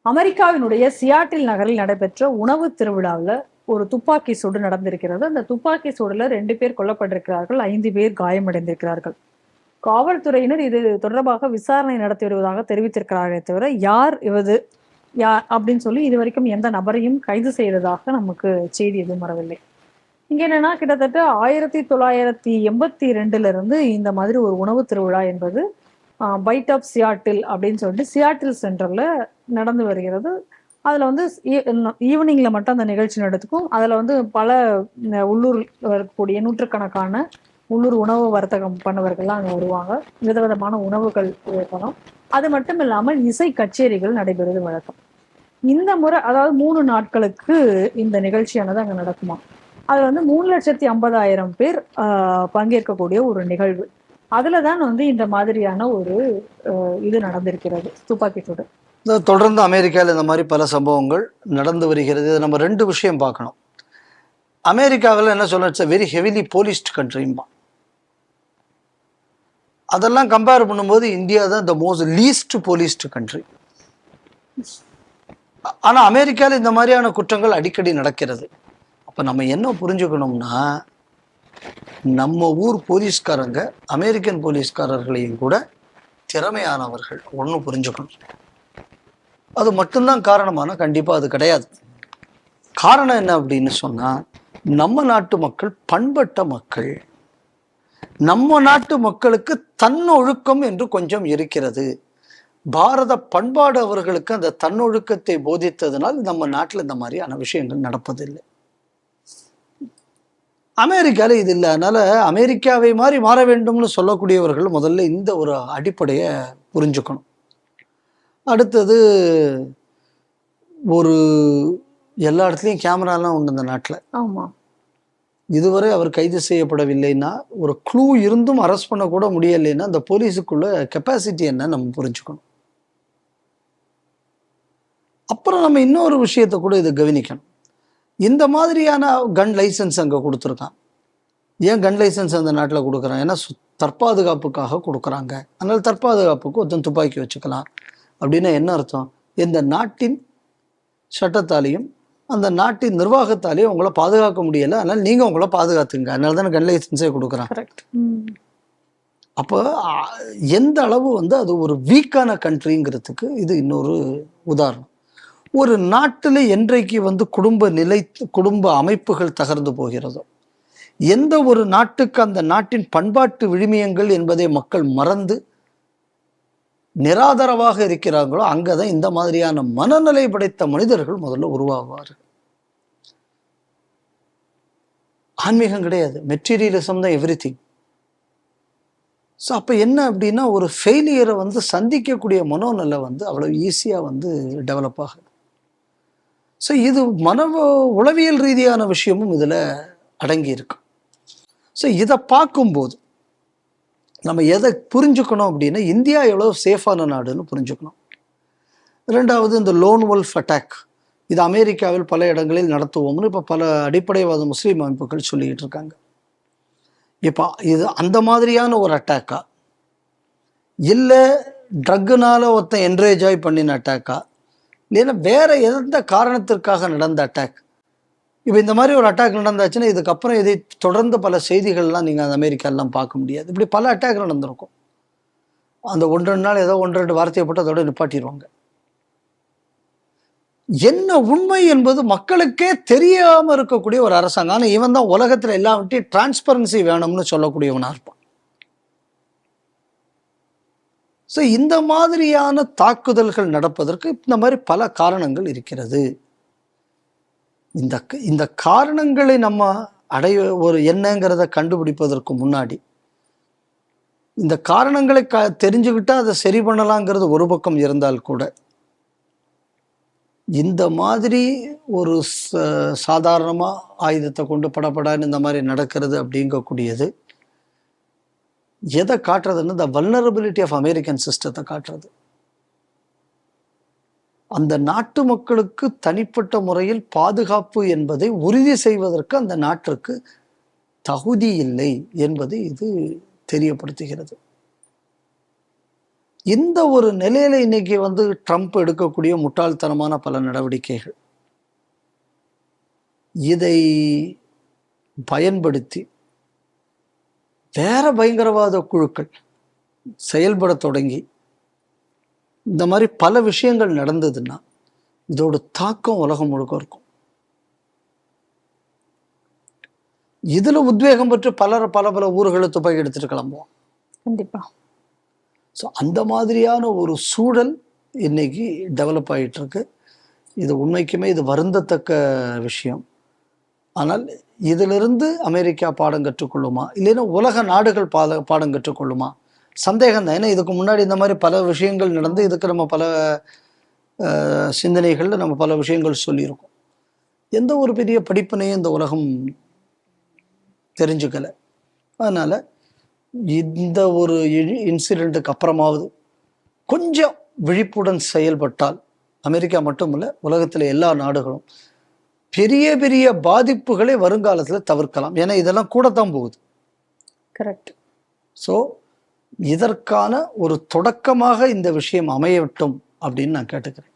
அமெரிக்காவினுடைய சியாட்டில் நகரில் நடைபெற்ற உணவு திருவிழாவில் ஒரு துப்பாக்கி சூடு நடந்திருக்கிறது. அந்த துப்பாக்கி சூடுல 2 பேர் கொல்லப்பட்டிருக்கிறார்கள், 5 பேர் காயமடைந்திருக்கிறார்கள். காவல்துறையினர் இது தொடர்பாக விசாரணை நடத்தி வருவதாக தெரிவித்திருக்கிறார்களே தவிர, யார் அப்படின்னு சொல்லி இதுவரைக்கும் எந்த நபரையும் கைது செய்ததாக நமக்கு செய்தி எதுவும் வரவில்லை. இங்க என்னன்னா, கிட்டத்தட்ட 1982 இருந்து இந்த மாதிரி ஒரு உணவு திருவிழா என்பது பைட் ஆஃப் சியாட்டில் அப்படின்னு சொல்லிட்டு சியாட்டில் சென்டர்ல நடந்து வருகிறது. அதுல வந்து ஈவினிங்ல மட்டும் அந்த நிகழ்ச்சி நடத்துக்கும். அதுல வந்து பல உள்ளூர் இருக்கக்கூடிய நூற்றுக்கணக்கான உள்ளூர் உணவு வர்த்தகம் பண்ணவர்கள்லாம் அங்க வருவாங்க. விதவிதமான உணவுகள் இருக்கணும். அது மட்டும் இல்லாமல் இசை கச்சேரிகள் நடைபெறுவது வழக்கம். இந்த முறை அதாவது 3 நாட்களுக்கு இந்த நிகழ்ச்சியானது அங்க நடக்குமா. அது வந்து 3,50,000 பேர் பங்கேற்கக்கூடிய ஒரு நிகழ்வு. அதுலதான் வந்து இந்த மாதிரியான ஒரு இது நடந்திருக்கிறது, துப்பாக்கி சூடு. தொடர்ந்து அமெரிக்காவில் இந்த மாதிரி பல சம்பவங்கள் நடந்து வருகிறது. இதை நம்ம 2 விஷயம் பார்க்கணும். அமெரிக்காவில் என்ன சொல்ல, இட்ஸ் வெரி ஹெவிலி போலீஸ்ட் கண்ட்ரிம்பா. அதெல்லாம் கம்பேர் பண்ணும்போது இந்தியா தான் த மோஸ்ட் லீஸ்ட் போலீஸ்ட் கண்ட்ரி. ஆனால் அமெரிக்காவில் இந்த மாதிரியான குற்றங்கள் அடிக்கடி நடக்கிறது. அப்போ நம்ம என்ன புரிஞ்சுக்கணும்னா, நம்ம ஊர் போலீஸ்காரங்க அமெரிக்கன் போலீஸ்காரர்களையும் கூட திறமையானவர்கள் ஒன்று புரிஞ்சுக்கணும். அது மட்டும்தான் காரணமான கண்டிப்பாக அது கிடையாது. காரணம் என்ன அப்படின்னு சொன்னால், நம்ம நாட்டு மக்கள் பண்பட்ட மக்கள். நம்ம நாட்டு மக்களுக்கு தன்னொழுக்கம் என்று கொஞ்சம் இருக்கிறது. பாரத பண்பாடு அவர்களுக்கு அந்த தன்னொழுக்கத்தை போதித்ததுனால் நம்ம நாட்டில் இந்த மாதிரியான விஷயங்கள் நடப்பதில்லை. அமெரிக்காவில் இது இல்லை. அதனால அமெரிக்காவை மாதிரி மாற வேண்டும்னு சொல்லக்கூடியவர்கள் முதல்ல இந்த ஒரு அடிப்படையை புரிஞ்சுக்கணும். அடுத்தது, ஒரு எல்லா இடத்துலையும் கேமராலாம் உண்டு இந்த நாட்டில். ஆமாம். இதுவரை அவர் கைது செய்யப்படவில்லைன்னா, ஒரு க்ளூ இருந்தும் அரெஸ்ட் பண்ண கூட முடியலைன்னா, அந்த போலீஸுக்குள்ள கெப்பாசிட்டி என்ன நம்ம புரிஞ்சுக்கணும். அப்புறம் நம்ம இன்னொரு விஷயத்தை கூட இதை கவனிக்கணும். இந்த மாதிரியான கன் லைசன்ஸ் அங்கே கொடுத்துருக்கான். ஏன் கன் லைசன்ஸ் அந்த நாட்டில் கொடுக்குறான்? ஏன்னா தற்பாதுகாப்புக்காக கொடுக்குறாங்க. அதனால் தற்பாதுகாப்புக்கு ஒருத்தன் துப்பாக்கி வச்சுக்கலாம் அப்படின்னா என்ன அர்த்தம்? இந்த நாட்டின் சட்டத்தாலையும் அந்த நாட்டின் நிர்வாகத்தாலேயும் உங்களை பாதுகாக்க முடியலை, அதனால் நீங்கள் உங்களை பாதுகாத்துங்க. அதனால தானே கன் லைசன்ஸே கொடுக்குறான். அப்போ எந்த அளவு வந்து அது ஒரு வீக்கான கண்ட்ரிங்கிறதுக்கு இது இன்னொரு உதாரணம். ஒரு நாட்டில் என்றைக்கு வந்து குடும்ப அமைப்புகள் தகர்ந்து போகிறதோ, எந்த ஒரு நாட்டுக்கு அந்த நாட்டின் பண்பாட்டு விழுமியங்கள் என்பதை மக்கள் மறந்து நிராதரவாக இருக்கிறாங்களோ, அங்கதான் இந்த மாதிரியான மனநிலை படைத்த மனிதர்கள் முதல்ல உருவாகுவார்கள். ஆன்மீகம் கிடையாது, மெட்டீரியலிசம் தான் எவ்ரிதிங். ஸோ அப்போ என்ன அப்படின்னா, ஒரு ஃபெயிலியரை வந்து சந்திக்கக்கூடிய மனோநிலை வந்து அவ்வளோ ஈஸியாக வந்து டெவலப் ஆகுது. ஸோ இது உளவியல் ரீதியான விஷயமும் இதில் அடங்கி இருக்கு. ஸோ இதை பார்க்கும்போது நம்ம எதை புரிஞ்சுக்கணும் அப்படின்னா, இந்தியா எவ்வளோ சேஃபான நாடுன்னு புரிஞ்சுக்கணும். ரெண்டாவது, இந்த லோன் வொல்ஃப் அட்டாக் இது அமெரிக்காவில் பல இடங்களில் நடத்துவோம்னு இப்போ பல அடிப்படைவாத முஸ்லீம் அமைப்புகள் சொல்லிக்கிட்டு இருக்காங்க. இப்போ இது அந்த மாதிரியான ஒரு அட்டாக்கா, இல்லை ட்ரக்குனால ஒருத்தன் என்ரேஜ் பண்ணின அட்டாக்கா, இல்லைன்னா வேற எந்த காரணத்திற்காக நடந்த அட்டாக்? இப்போ இந்த மாதிரி ஒரு அட்டாக் நடந்தாச்சுன்னா இதுக்கப்புறம் இதை தொடர்ந்து பல செய்திகள்லாம் நீங்கள் அந்த அமெரிக்காலாம் பார்க்க முடியாது. இப்படி பல அட்டாக் நடந்திருக்கும். அந்த 1-2 நாள் ஏதோ 1-2 வார்த்தையை போட்டு அதோட நிப்பாட்டிடுவாங்க. என்ன உண்மை என்பது மக்களுக்கே தெரியாமல் இருக்கக்கூடிய ஒரு அரசாங்கம். ஆனால் இவன் தான் உலகத்தில் எல்லாவற்றையும் டிரான்ஸ்பரன்சி வேணும்னு சொல்லக்கூடியவனாக இருப்பான். ஸோ இந்த மாதிரியான தாக்குதல்கள் நடப்பதற்கு இந்த மாதிரி பல காரணங்கள் இருக்கிறது. இந்த காரணங்களை நம்ம ஒரு என்னங்கிறத கண்டுபிடிப்பதற்கு முன்னாடி இந்த காரணங்களை தெரிஞ்சுக்கிட்டா அதை சரி பண்ணலாங்கிறது ஒரு பக்கம் இருந்தால் கூட, இந்த மாதிரி ஒரு சாதாரணமாக ஆயுதத்தை கொண்டு படப்படான்னு இந்த மாதிரி நடக்கிறது அப்படிங்கக்கூடியது எதை காட்டுறதுன்னு, த வல்னரபிலிட்டி ஆஃப் அமெரிக்கன் சிஸ்டத்தை காட்டுறது. அந்த நாட்டு மக்களுக்கு தனிப்பட்ட முறையில் பாதுகாப்பு என்பதை உறுதி செய்வதற்கு அந்த நாட்டிற்கு தகுதி இல்லை என்பதை இது தெரியப்படுத்துகிறது. இந்த ஒரு நிலையில இன்னைக்கு வந்து ட்ரம்ப் எடுக்கக்கூடிய முட்டாள்தனமான பல நடவடிக்கைகள், இதை பயன்படுத்தி வேற பயங்கரவாத குழுக்கள் செயல்பட தொடங்கி இந்த மாதிரி பல விஷயங்கள் நடந்ததுன்னா இதோட தாக்கம் உலகம் முழுக்க இருக்கும். இதுல உத்வேகம் பெற்று பல பல ஊர்களை துப்பாக்கி எடுத்துட்டு கிளம்புவோம். கண்டிப்பா. ஸோ அந்த மாதிரியான ஒரு சூழல் இன்னைக்கு டெவலப் ஆகிட்டு இருக்கு. இது உண்மைக்குமே இது வருந்தத்தக்க விஷயம். ஆனால் இதிலிருந்து அமெரிக்கா பாடம் கற்றுக்கொள்ளுமா, இல்லைன்னா உலக நாடுகள் பாடம் கற்றுக்கொள்ளுமா, சந்தேகம் தான். ஏன்னா இதுக்கு முன்னாடி இந்த மாதிரி பல விஷயங்கள் நடந்து இதுக்கு நம்ம பல சிந்தனைகளில் நம்ம பல விஷயங்கள் சொல்லியிருக்கோம். எந்த ஒரு பெரிய படிப்பினையும் இந்த உலகம் தெரிஞ்சுக்கலை. அதனால் இந்த ஒரு இன்சிடெண்ட்டுக்கு அப்புறமாவது கொஞ்சம் விழிப்புடன் செயல்பட்டால் அமெரிக்கா மட்டும் இல்லை, உலகத்தில் எல்லா நாடுகளும் பெரிய பெரிய பாதிப்புகளை வருங்காலத்தில் தவிர்க்கலாம். ஏன்னா இதெல்லாம் கூடத்தான் போகுது. கரெக்ட். ஸோ இதற்கான ஒரு தொடக்கமாக இந்த விஷயம் அமையட்டும் அப்படின்னு நான் கேட்டுக்கிறேன்.